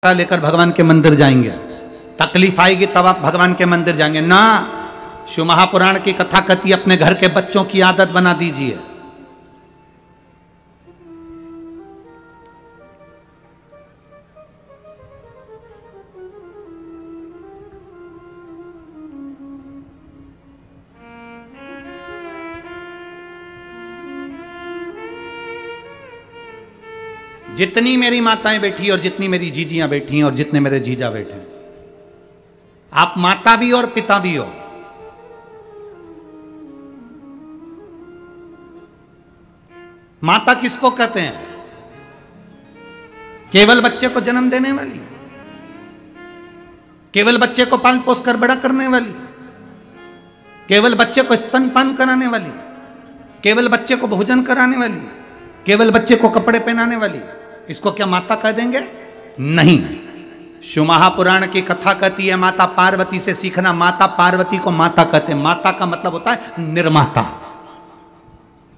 लेकर भगवान के मंदिर जाएंगे, तकलीफ आएगी तब आप भगवान के मंदिर जाएंगे ना। शिव महापुराण की कथा कहती अपने घर के बच्चों की आदत बना दीजिए। जितनी मेरी माताएं बैठी और जितनी मेरी जीजियां बैठी और जितने मेरे जीजा बैठे, आप माता भी और पिता भी हो। माता किसको कहते हैं? केवल बच्चे को जन्म देने वाली, केवल बच्चे को पाल पोस कर बड़ा करने वाली, केवल बच्चे को स्तनपान कराने वाली, केवल बच्चे को भोजन कराने वाली, केवल बच्चे को कपड़े पहनाने वाली, इसको क्या माता कह देंगे? नहीं। शिव महापुराण की कथा कहती है माता पार्वती से सीखना। माता पार्वती को माता कहते हैं। माता का मतलब होता है निर्माता।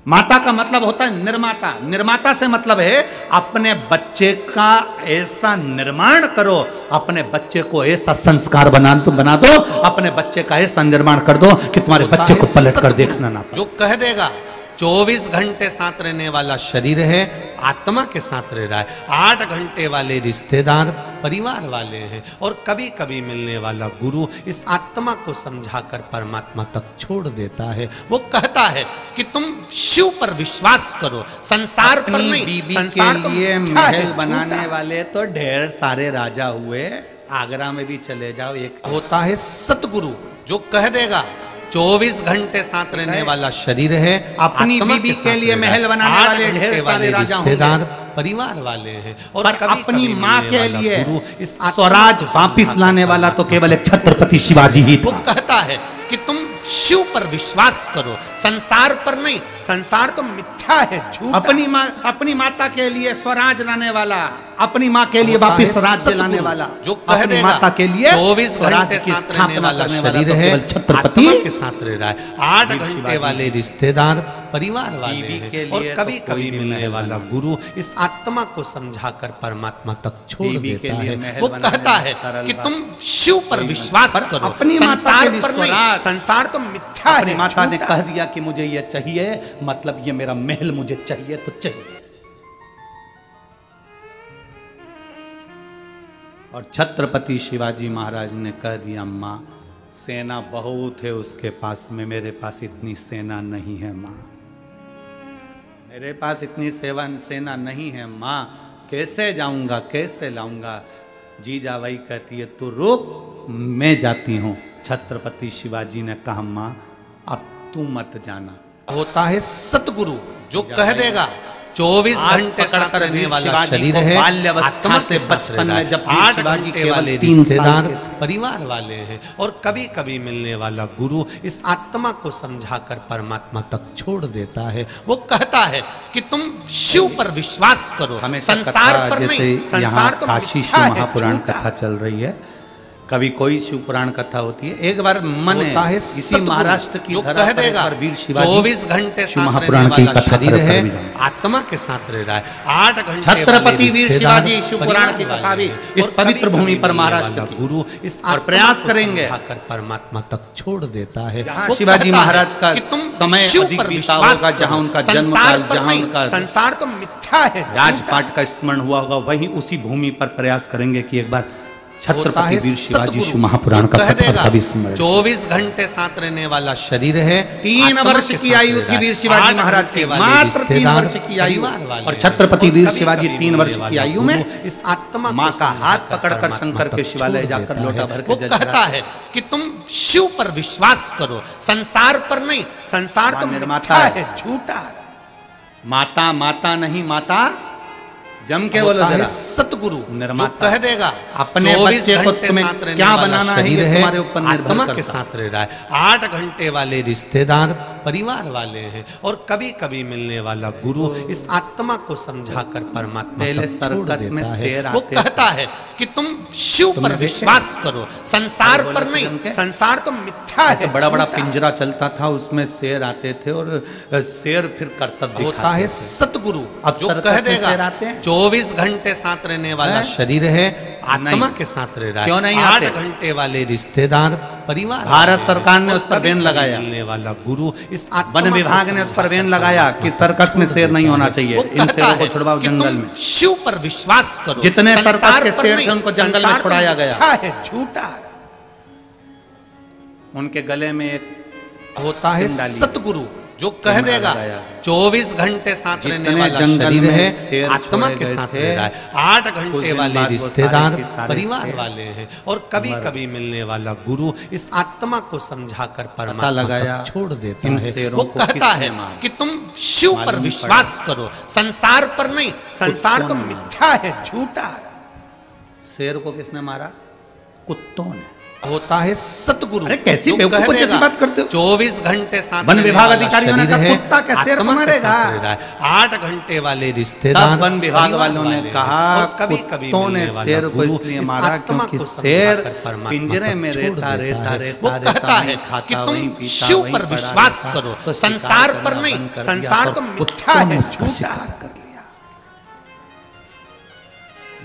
माता का मतलब होता है निर्माता। निर्माता से मतलब है अपने बच्चे का ऐसा निर्माण करो, अपने बच्चे को ऐसा संस्कार बना दो, अपने बच्चे का ऐसा निर्माण कर दो कि तुम्हारे बच्चे को पलट कर देखना ना। जो कह देगा 24 घंटे साथ रहने वाला शरीर है, आत्मा के साथ रह रहा है। 8 घंटे वाले रिश्तेदार परिवार वाले हैं और कभी कभी मिलने वाला गुरु इस आत्मा को समझाकर परमात्मा तक छोड़ देता है। वो कहता है कि तुम शिव पर विश्वास करो, संसार पर नहीं। बीबी संसार के लिए महल बनाने वाले तो ढेर सारे राजा हुए, आगरा में भी चले जाओ। एक होता है सतगुरु जो कह देगा 24 घंटे साथ रहने वाला शरीर है, अपनी बीबी के लिए महल बनाने वाले ढेर सारे रिश्तेदार परिवार वाले हैं और अपनी माँ के लिए इस स्वराज वापिस लाने वाला तो केवल एक छत्रपति शिवाजी ही था। वो कहता है कि तुम शिव पर विश्वास करो, संसार पर नहीं। संसार तो मिथ्या है, झूठ। अपनी माता के लिए स्वराज लाने वाला, अपनी माँ के लिए वापिस स्वराज लाने वाला, जो कह देगा माता के लिए 24 घंटे साथ रहने वाला शरीर है, छत्रपति के साथ रह रहा है। 8 घंटे वाले रिश्तेदार परिवार वाले हैं और कभी कभी मिलने वाला गुरु इस आत्मा को समझाकर परमात्मा तक छोड़ देता है। वो कहता है कि तुम शिव पर विश्वास करो, संसार पर नहीं। संसार तो मिथ्या है। माता ने कह दिया कि मुझे ये चाहिए, मतलब ये मेरा महल मुझे चाहिए तो चाहिए। और छत्रपति शिवाजी महाराज ने कह दिया माँ सेना बहुत है उसके पास में, मेरे पास इतनी सेना नहीं है माँ, मेरे पास इतनी सेना नहीं है माँ, कैसे जाऊंगा, कैसे लाऊंगा? जीजा वही कहती है तू रुक, मैं जाती हूँ। छत्रपति शिवाजी ने कहा माँ अब तू मत जाना। होता है सतगुरु जो कह देगा 24 घंटे साथ रहने वाला शरीर है, आत्मा से बचपन में जब 8 घंटे वाले रिश्तेदार परिवार वाले हैं और कभी कभी मिलने वाला गुरु इस आत्मा को समझाकर परमात्मा तक छोड़ देता है। वो कहता है कि तुम शिव पर विश्वास करो, संसार पर नहीं। संसार तो काशी शिव महापुराण कथा चल रही है, कभी कोई शिव पुराण कथा होती है। एक बार मन है इसी महाराष्ट्र की धरती पर वीर शिवाजी 24 घंटे शिव महापुराण की कथा शरीर है, आत्मा के साथ रह रहा है। 8 घंटे छत्रपति वीर शिवाजी शिव पुराण की कथा भी इस पवित्र भूमि पर महाराष्ट्र की गुरु इस और प्रयास करेंगे परमात्मा तक छोड़ देता है। शिवाजी महाराज का समय अधिक बीता होगा, जहाँ उनका जन्म काल, जहाँ उनका संसार तो मिथ्या है, राजपाट का स्मरण हुआ होगा, वहीं उसी भूमि पर प्रयास करेंगे कि एक बार छत्रपति वीर शिवाजी शिव महापुराण का कथा भी स्मरण। 24 घंटे साथ रहने वाला शरीर है, 3 वर्ष की आयु थी वीर शिवाजी महाराज की, मात्र 3 वर्ष की आयु। और छत्रपति वीर शिवाजी 3 वर्ष की आयु में इस आत्मा माँ का हाथ पकड़कर शंकर के शिवालय जाकर लोटा भर के कहता है कि तुम शिव पर विश्वास करो, संसार पर नहीं। संसार तो निर्माता है, झूठा। माता माता नहीं, माता जम के बोलो जरा। सतगुरु निर्माता कह देगा अपने बच्चे को तुम्हें क्या बनाना है, तुम्हारे ऊपर निर्भर करता है। आत्मा के साथ रह रहा है। 8 घंटे वाले रिश्तेदार परिवार वाले हैं और कभी कभी मिलने वाला गुरु इस आत्मा को समझाकर परमात्मा पहले तक छोड़ सर्कस में देता शेर है। वो आते कहता है कि तुम शिव पर विश्वास करो, संसार पर नहीं, संसार तो मिथ्या है। बड़ा बड़ा पिंजरा चलता था, उसमें शेर आते थे और शेर फिर कर्तव्य होता है सतगुरु अब जो कह देगा 24 घंटे साथ रहने वाला शरीर है, आत्मा के साथ रह रहा है। क्यों नहीं 8 घंटे वाले रिश्तेदार परिवार। भारत सरकार ने उस पर बैन लगाया, मिलने वाला गुरु इस वन विभाग ने उस पर बैन लगाया कि सर्कस में शेर नहीं होना चाहिए, इन शेरों को छुड़वाओ जंगल में। शिव पर विश्वास करो, जितने सर्कस के शेर थे उनको जंगल में छुड़ाया गया है, झूठा है। उनके गले में एक होता है सतगुरु जो कह देगा 24 घंटे साथ रहने वाला जंगल शरीर है, में आत्मा के साथ रह रहा है। 8 घंटे वाले रिश्तेदार परिवार वाले हैं और कभी कभी मिलने वाला गुरु इस आत्मा को समझाकर परमात्मा तक छोड़ देता है। वो कहता है कि तुम शिव पर विश्वास करो, संसार पर नहीं, संसार तो मिथ्या है, झूठा है। शेर को किसने मारा? कुत्तों ने। होता है सतगुरु। अरे कैसी बेवकूफों जैसी बात करते हो? 24 घंटे साथ वन विभाग अधिकारियों ने कहा कुत्ता का शेर को मारेगा। 8 घंटे वाले रिश्तेदार वन विभाग वालों ने कहा कुत्तों ने शेर को इसलिए मारा क्योंकि शेर पिंजरे में रहता रहता रहता। वो कहता है कि तुम शिव पर विश्वास करो, संसार पर नहीं, संसार तो मिथ्या है, झूठा है।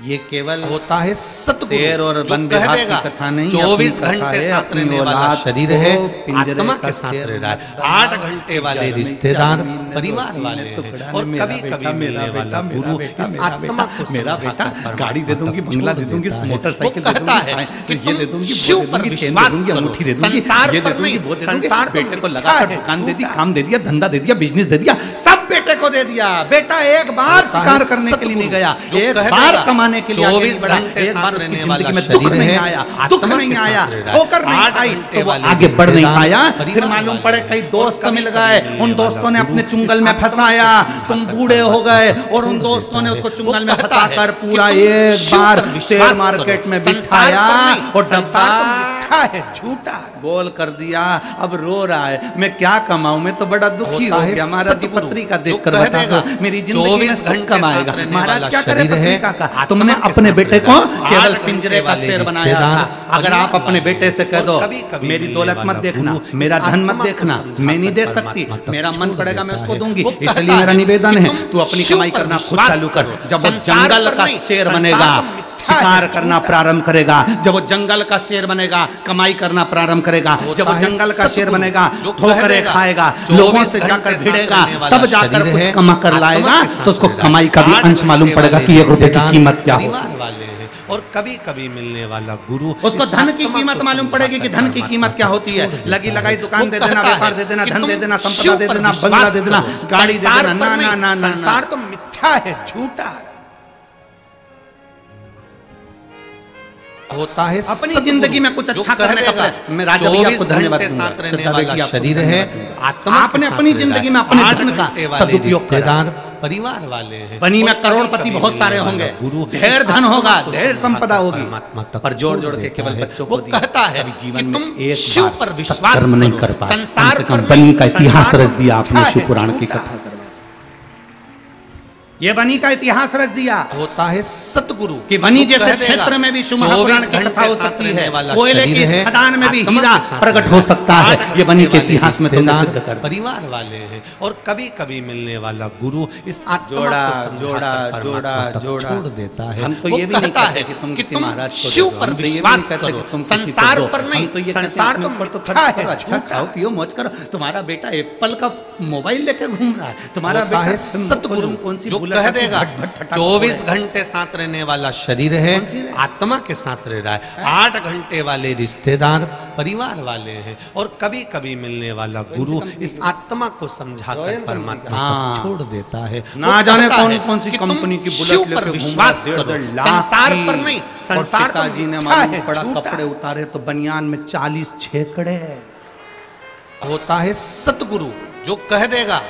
ये केवल होता है सतगुरु शेर और वन विभाग की कथा नहीं, 24 घंटे साथ रहने वाला शरीर है, आत्मा के साथ रह रहा है। 8 घंटे वाले रिश्तेदार परिवार वाले हैं और कभी कभी मिलने वाला गुरु इस आत्मा को मेरा बेटा गाड़ी दे दूंगी, बंगला दे दूंगी, मोटरसाइकिल दे दूंगी, ये दे दूंगी, शिव पर विश्वास करो, अंगूठी दे दूंगी, संसार ये दे पर दूंगी, नहीं, वो दे दूंगी। संसार बेटे को लगा दुकान दे दी, काम दे दिया, धंधा दे दिया, बिजनेस दे दिया, सब बेटे को दे दिया। बेटा एक बार शिकार करने के लिए नहीं गया, एक बार कमाने के लिए 24 घंटे साथ रहने वाला में दुख नहीं आया, दुख नहीं आया, ठोकर नहीं आई तो वो आगे बढ़ नहीं पाया। फिर मालूम पड़े कई दोस्त मिल गए, उन दोस्तों ने अपने चुंगल में फंसाया, तुम बूढ़े हो गए और उन दोस्तों ने उसको चुंगल में फंसाकर पूरा एक बार शेयर मार्केट में बिठाया और डब्बा है, झूठा गोल कर दिया। अब रो रहा है, मैं क्या कमाऊं, मैं तो बड़ा दुखी हो गया। महाराज की पत्री का देखकर बता दो मेरी जिंदगी में कौन कमाएगा। महाराज क्या करे पत्रिका का? तुमने अपने बेटे को केवल पिंजरे का शेर बनाया था। अगर आप अपने बेटे से कह दो मेरी दौलत मत देखना, मेरा धन मत देखना, मैं नहीं दे सकती, मेरा मन पड़ेगा मैं उसको दूंगी, इसलिए मेरा निवेदन है तू अपनी कमाई करना खुद चालू कर। जब वो जंगल का शेर बनेगा, शिकार करना प्रारंभ करेगा, जब वो जंगल का शेर बनेगा, कमाई करना प्रारंभ करेगा, जब वो जंगल का शेर बनेगा, ठोकरें खाएगा, लोगों से जाकर भिड़ेगा, तब जाकर कुछ कमा कर लाएगा तो उसको कमाई का भी अंश मालूम पड़ेगा कि 1 रुपए की कीमत क्या है। और कभी कभी मिलने वाला गुरु उसको धन की कीमत मालूम पड़ेगी कि धन की कीमत क्या होती है। लगी लगाई दुकान दे देना, व्यापार दे देना, धन दे देना, संपदा दे देना, बंगला दे देना, गाड़ी दे देना, ना ना ना ना, संसार तो मिथ्या है, झूठा है। होता है अपनी जिंदगी में कुछ अच्छा करने का मैं राजा भैया को धन्यवाद दूंगा। शरीर है, आत्मा आपने अपनी जिंदगी में अपने धन का सदुपयोग करा। परिवार वाले हैं, बनी में करोड़पति बहुत सारे होंगे, ढेर धन होगा, ढेर संपदा होगी, पर जोड़ जोड़ के केवल बच्चों को कहता है जीवन में एक शिव पर विश्वास कर्म नहीं कर पाए। संसार पर बनी का इतिहास रच दिया आपने शिव पुराण की कथा करवा। ये बनी का इतिहास रच दिया। होता है सतगुरु कि बनी जैसे क्षेत्र में भी शिव महापुराण की कथा हो सकती है, कोयले की खदान में भी हीरा प्रकट हो सकता है। ये बनी के इतिहास में परिवार वाले हैं और कभी कभी मिलने वाला गुरु इस आत्मा जोड़ा को जोड़ा जोड़ा जोड़ा छोड़ देता है। हम तो ये भी नहीं कहते कि तुम किसी महाराज को शिव पर विश्वास करो, संसार पर नहीं, संसार तो मिथ्या है, अच्छा खाओ पियो मौज करो। तुम्हारा बेटा एप्पल का मोबाइल लेकर घूम रहा है, तुम्हारा बेटा सतगुरु कौन सी कह देगा 24 घंटे साथ रहने वाला शरीर है, आत्मा के साथ रह रहा है। 8 घंटे वाले रिश्तेदार परिवार वाले हैं और कभी कभी मिलने वाला गुरु इस आत्मा को समझाकर परमात्मा तक छोड़ देता है। ना जाने कौन कौन सी कंपनी की बुलेट पर विश्वास करो, संसार पर नहीं, संसार तो जी ने मालूम पड़ा कपड़े उतारे तो बनियान में 40 छेकड़े। होता है सतगुरु जो कह देगा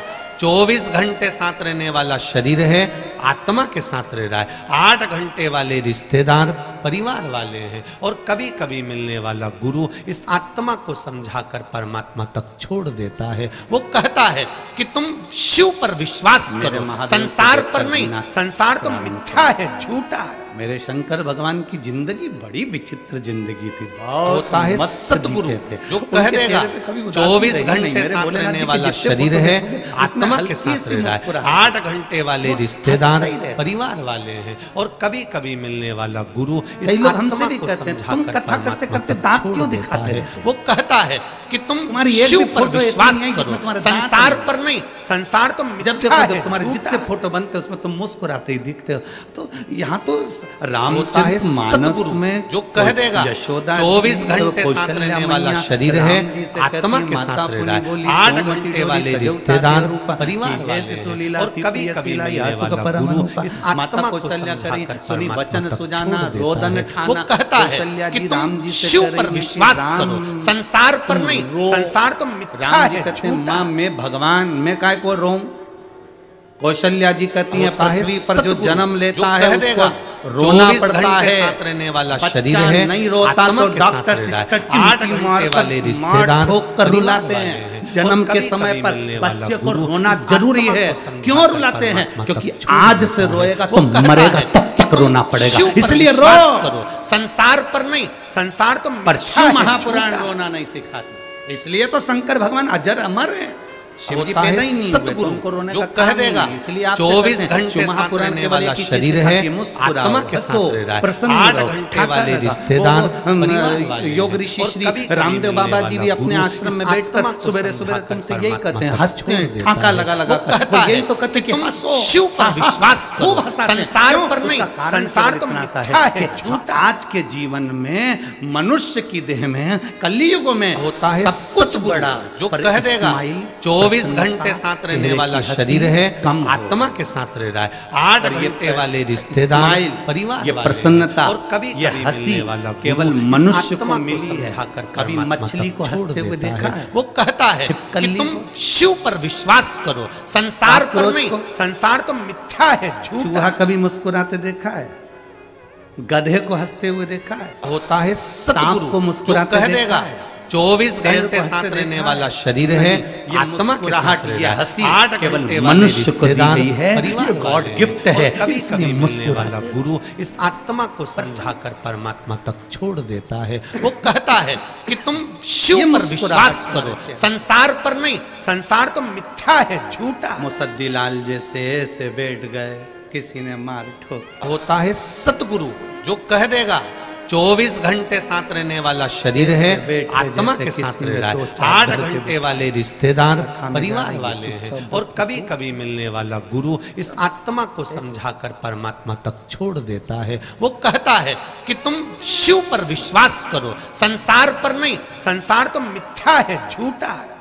24 घंटे साथ रहने वाला शरीर है, आत्मा के साथ रह रहा है। 8 घंटे वाले रिश्तेदार परिवार वाले हैं और कभी कभी मिलने वाला गुरु इस आत्मा को समझाकर परमात्मा तक छोड़ देता है। वो कहता है कि तुम शिव पर विश्वास करो, संसार पर नहीं। संसार तो मिथ्या है, झूठा है। मेरे शंकर भगवान की जिंदगी बड़ी विचित्र जिंदगी थी। होता है सतगुरु जो कह देगा 24 घंटे साथ रहने वाला शरीर है, आत्मा के साथ रह रहा है। 8 घंटे वाले रिश्तेदार परिवार वाले हैं और कभी कभी मिलने वाला गुरु इस आत्मा को समझाकर परमात्मा तक छोड़ देता है। वो कहता है कि तुम शिव पर विश्वास करो, संसार पर नहीं। संसार तो मिथ्या है। तुम्हारे जितने फोटो बनते उसमें तुम मुस्कुराते ही दिखते हो। तो यहाँ तो राम होता है सतगुरु में जो कह देगा 24 घंटे साथ रहने वाला शरीर है, आत्मा के साथ रह रहा है। 8 घंटे वाले रिश्तेदार परिवार वाले हैं और कभी कभी मिलने वाला गुरु इस आत्मा को समझाकर वचन सुजाना रोदन ठाना। वो कहता है कि तुम शिव पर विश्वास करो, संसार पर नहीं। संसार तो मिथ्या है। माँ में भगवान में काय को रोम। कौशल्या जी कहती हैं पृथ्वी पर जो जन्म लेता है उसको रोना पड़ता है। साथ रहने वाला शरीर है, नहीं रोता तो डॉक्टर सिस्टर 8 घंटे वाले रिश्तेदार ठोकर रुलाते हैं। जन्म के समय पर बच्चे को रोना जरूरी है। क्यों रुलाते हैं? क्योंकि आज से रोएगा तो मरेगा तब तक रोना पड़ेगा, इसलिए रो। संसार पर नहीं। संसार तो शिव महापुराण रोना नहीं सिखाते, इसलिए तो शंकर भगवान अजर अमर है। होता है सतगुरु जो कह देगा 24 घंटे साथ रहने वाला शरीर है, आत्मा के साथ रह रहा है। 8 घंटे वाले रिश्तेदार योग ऋषि श्री रामदेव बाबा जी भी अपने आश्रम में बैठकर सुबह सुबह तुमसे यही कहते हैं, हंसते हैं, ठाका लगा लगा यही तो कहते कि शिव पर विश्वास करो, संसार पर नहीं। संसार तो मिथ्या है, झूठा। आज के जीवन में मनुष्य की देह में कलयुग में होता है कुछ बड़ा जो कह देगा 24 घंटे साथ रहने वाला शरीर है, आत्मा के साथ रह रहा है। 8 घंटे वाले रिश्तेदार परिवार, ये प्रसन्नता और कभी ये हंसी केवल मनुष्य को मिली है। कभी मछली को हंसते हुए देखा है? वो कहता है कि तुम शिव पर विश्वास करो, संसार पर नहीं। संसार तो मिथ्या है, झूठा। कभी मुस्कुराते देखा है? गधे को हंसते हुए देखा है? होता है सतगुरु को मुस्कुराते कह देगा 24 घंटे साथ रहने वाला शरीर है, आत्मा के साथ रह रहा है। 8 घंटे मनुष्य को दी गई है, गॉड गिफ्ट है। कभी कभी मिलने वाला गुरु इस आत्मा को समझाकर परमात्मा तक छोड़ देता है। वो कहता है कि तुम शिव पर विश्वास करो, संसार पर नहीं। संसार तो मिथ्या है, झूठा। मुसद्दी लाल जैसे ऐसे बैठ गए, किसी ने मार ठोक। होता है सतगुरु जो कह देगा 24 घंटे साथ रहने वाला शरीर है, आत्मा के साथ रह रहा है। 8 घंटे वाले रिश्तेदार परिवार वाले हैं और कभी कभी मिलने वाला गुरु इस आत्मा को समझाकर परमात्मा तक छोड़ देता है। वो कहता है कि तुम शिव पर विश्वास करो, संसार पर नहीं। संसार तो मिथ्या है, झूठा है।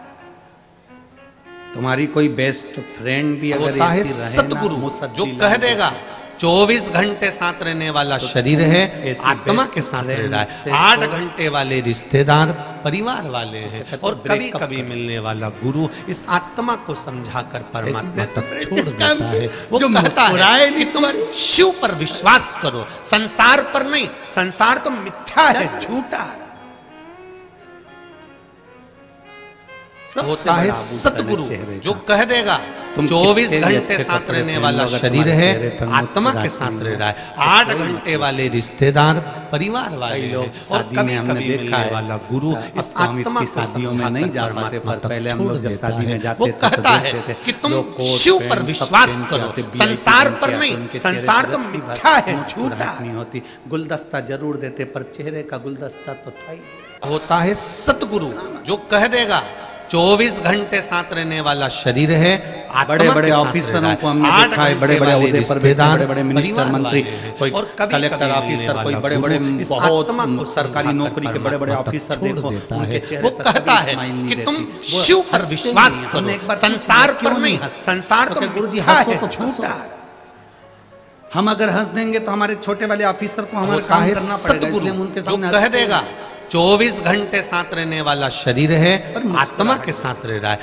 तुम्हारी कोई बेस्ट फ्रेंड भी अगर होता है सतगुरु जो कह देगा 24 घंटे साथ रहने वाला शरीर है, आत्मा के साथ रह रहा है। 8 घंटे वाले रिश्तेदार परिवार वाले हैं और कभी कभी मिलने वाला गुरु इस आत्मा को समझाकर परमात्मा तक छोड़ देता है। वो कहता है कि तुम शिव पर विश्वास करो, संसार पर नहीं। संसार तो मिथ्या है, झूठा। होता है सतगुरु जो कह देगा 24 घंटे साथ रहने वाला शरीर है, आत्मा के साथ रह रहा है। 8 घंटे वाले रिश्तेदार परिवार वाले हैं और कभी कभी मिलने वाला गुरु इस आत्मा को शादियों में नहीं जा पाते, पर पहले हम लोग जब शादी में जाते वो कहता है कि तुम शिव पर विश्वास करो, संसार पर नहीं। संसार तो मिथ्या है, झूठा। नहीं होती, गुलदस्ता जरूर देते पर चेहरे का गुलदस्ता तो था ही। होता है सतगुरु जो कह देगा 24 घंटे साथ रहने वाला शरीर है, बड़े बड़े ऑफिसरों को हमने देखा है, बड़े बड़े ओहदे पर बड़े बड़े मिनिस्टर मंत्री, कोई कलेक्टर ऑफिसर, कोई बड़े बड़े बहुत सरकारी नौकरी के बड़े बड़े ऑफिसर देखो, वो कहता है कि तुम शिव पर विश्वास करो, संसार पर नहीं। संसार तो मिथ्या है, झूठा। हम अगर हंस देंगे तो हमारे छोटे वाले ऑफिसर को हमारा काम करना पड़ेगा, इसलिए हम उनके सामने कह देगा 24 घंटे साथ रहने वाला शरीर है, आत्मा के साथ रह रहा है।